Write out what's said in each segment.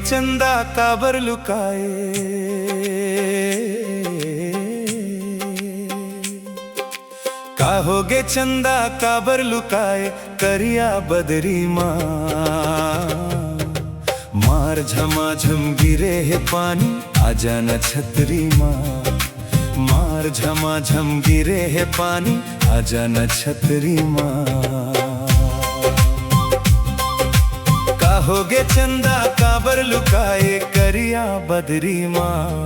चंदा काबर लुकाए। काहोगे चंदा काबर लुकाए, करिया बदरी माँ। मार झमाझम गिरे है पानी, आजा न छतरी माँ। मार झमाझम गिरे है पानी, आजा न छतरी माँ। काहोगे चंदा काबर लुकाए, करिया बदरी माँ।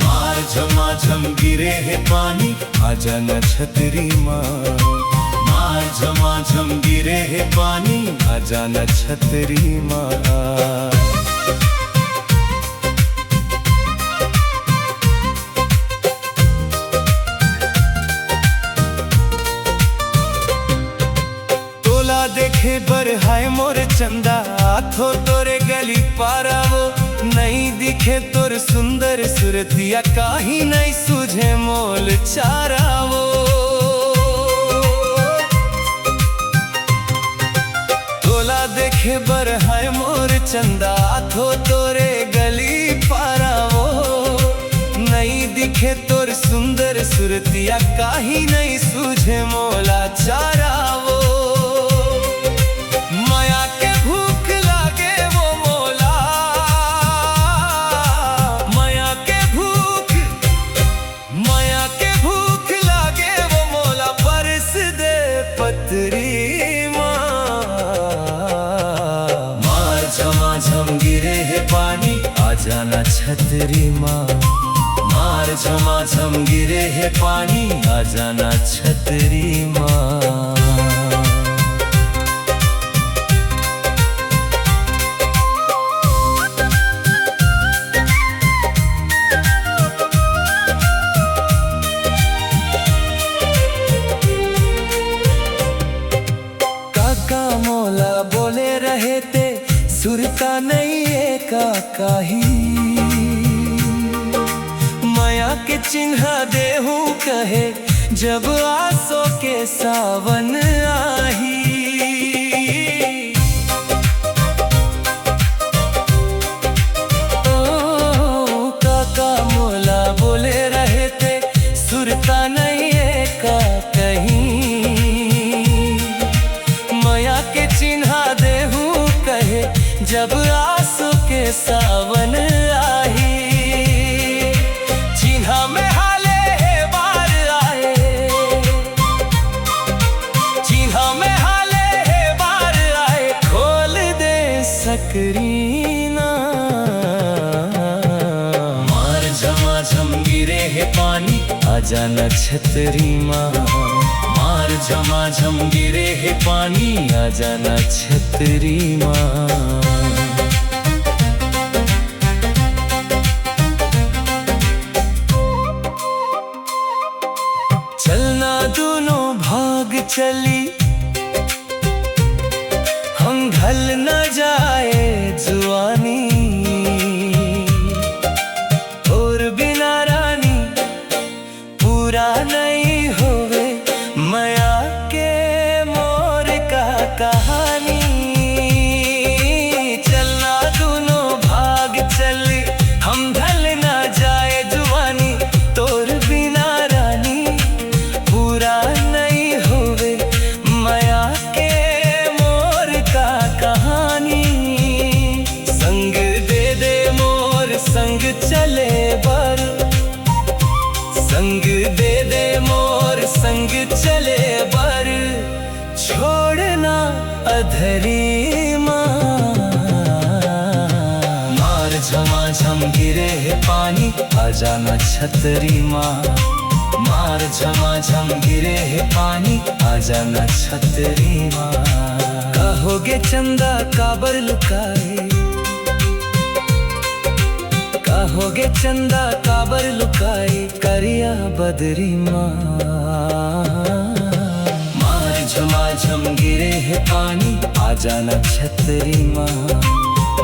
मार झमाझम गिरे है पानी, आजा न छतरी माँ। मार झमाझम गिरे है पानी, आजा न छतरी माँ। देखे बर हाय मोर चंदा, आथो तोरे गली पारा वो। नहीं दिखे तोर सुंदर सुरतिया, काही नहीं सूझे मोल चारा वो। तोला देखे बर हाय मोर चंदा, आथो तोरे गली पारा वो। नहीं दिखे तोर सुंदर सुरतिया, काही नहीं सूझे मोला चारा वो। झमाझम गिरे है पानी, आजा न छतरी माँ। मार झमाझम गिरे है पानी, आजा न छतरी माँ। काका मोला बोले रहे थे, सुरता नहीं है काका ही। माया के चिन्ह देहूं कहे, जब आसो के सावन आही। ओ काका मोला बोले रहे थे, सुरता नहीं है काका ही। माया के चिन्ह देहूं कहे, जब आंसू के सावन आही। चिन्हा में हाले है बार आए, चिन्हा में हाले है बार आए। खोल दे सकरीना, मार झमाझम गिरे है पानी, आजा न छतरी माँ। मार झमाझम गिरे है पानी, आजा न छतरी माँ। चलना दोनों भाग चली, हम ढल न जाए जुआनी। और बिना रानी पूरा नहीं होवे, माया के मोर का कहानी। चलना दोनों भाग चली, हम ढल न जाए जुआनी। तोर बिना रानी पूरा नहीं होवे, माया के मोर का कहानी। संग दे दे मोर संग चले बर, संग दे दे मोर संग चले बर। छोड़ना अधरी माँ। मार झमाझम गिरे है पानी, आजा न छतरी माँ। मार झमाझम गिरे है पानी, आजा न छतरी माँ। काहोगे चंदा काबर लुकाए, काहोगे चंदा काबर लुकाए, करिया बदरी माँ। मार झमाझम गिरे है पानी, आजा न छतरी माँ।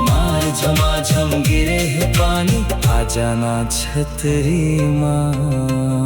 मार झमाझम गिरे है पानी, आजा न छतरी माँ।